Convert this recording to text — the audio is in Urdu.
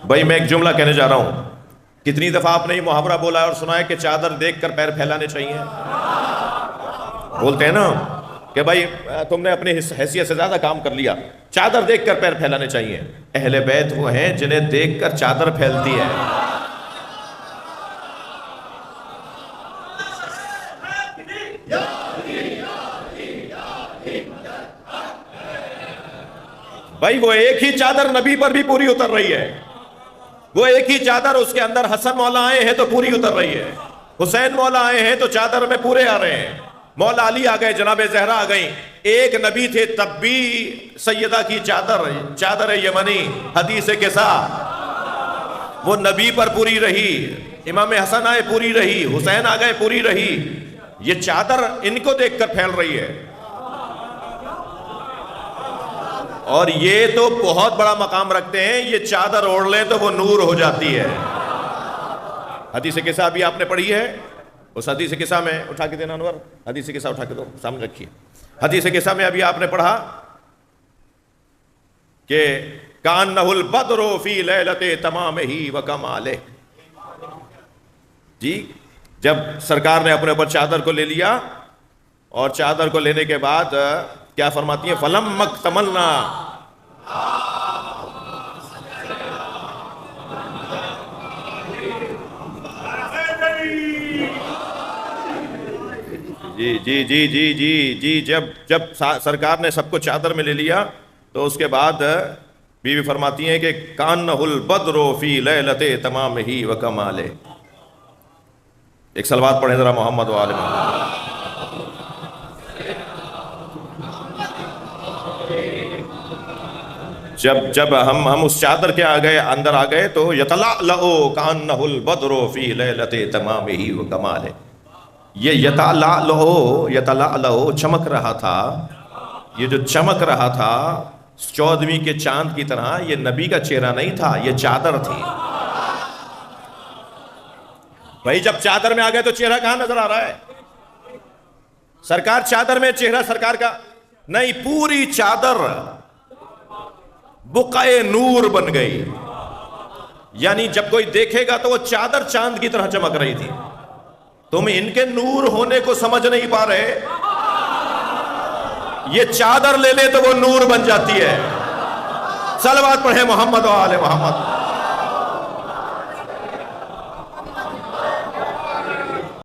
بھائی میں ایک جملہ کہنے جا رہا ہوں، کتنی دفعہ آپ نے یہ محاورہ بولا ہے اور سنا ہے کہ چادر دیکھ کر پیر پھیلانے چاہیے؟ بولتے ہیں نا کہ بھائی تم نے اپنی حیثیت سے زیادہ کام کر لیا، چادر دیکھ کر پیر پھیلانے چاہیے۔ اہل بیت وہ ہیں جنہیں دیکھ کر چادر پھیلتی ہے۔ بھائی وہ ایک ہی چادر نبی پر بھی پوری اتر رہی ہے، وہ ایک ہی چادر، اس کے اندر حسن مولا آئے ہیں تو پوری اتر رہی ہے، حسین مولا آئے ہیں تو چادر میں پورے آ رہے ہیں، مولا علی آ گئے، جناب زہرا آ گئیں۔ ایک نبی تھے تب بھی سیدہ کی چادر یمنی حدیث کسا وہ نبی پر پوری رہی، امام حسن آئے پوری رہی، حسین آ گئے پوری رہی۔ یہ چادر ان کو دیکھ کر پھیل رہی ہے، اور یہ تو بہت بڑا مقام رکھتے ہیں، یہ چادر اوڑھ لیں تو وہ نور ہو جاتی ہے۔ حدیث قصہ بھی آپ نے پڑھی ہے، اس حدیث قصہ میں اٹھا کے دینا انور، حدیث قصہ اٹھا کے دو، سامنے رکھیے۔ حدیث قصہ میں ابھی آپ نے پڑھا کہ کانہ البدر فی لیلۃ تمامہ و کمالہ، جی جب سرکار نے اپنے اوپر چادر کو لے لیا، اور چادر کو لینے کے بعد کیا فرماتی ہیں؟ فَلَمَّا اكْتَمَلْنَا، جی جب سرکار نے سب کو چادر میں لے لیا تو اس کے بعد بیوی فرماتی ہیں کہ کانہ البدر فی لیلۃ تمامہ و کمالہ۔ ایک صلوات پڑھیں ذرا محمد و آل محمد۔ جب ہم اس چادر کے اندر آ گئے تو یتلألأ کانہ البدر فی لیلۃ تمامہ و کمالہ، یہ یتلألأ چمک رہا تھا، یہ جو چمک رہا تھا 14ویں کے چاند کی طرح، یہ نبی کا چہرہ نہیں تھا، یہ چادر تھی۔ بھائی جب چادر میں آ گئے تو چہرہ کہاں نظر آ رہا ہے؟ سرکار چادر میں، چہرہ سرکار کا نہیں، پوری چادر بقعہ نور بن گئی، یعنی جب کوئی دیکھے گا تو وہ چادر چاند کی طرح چمک رہی تھی۔ تم ان کے نور ہونے کو سمجھ نہیں پا رہے، یہ چادر لے لے تو وہ نور بن جاتی ہے۔ صلوات پڑھیں محمد و آل محمد۔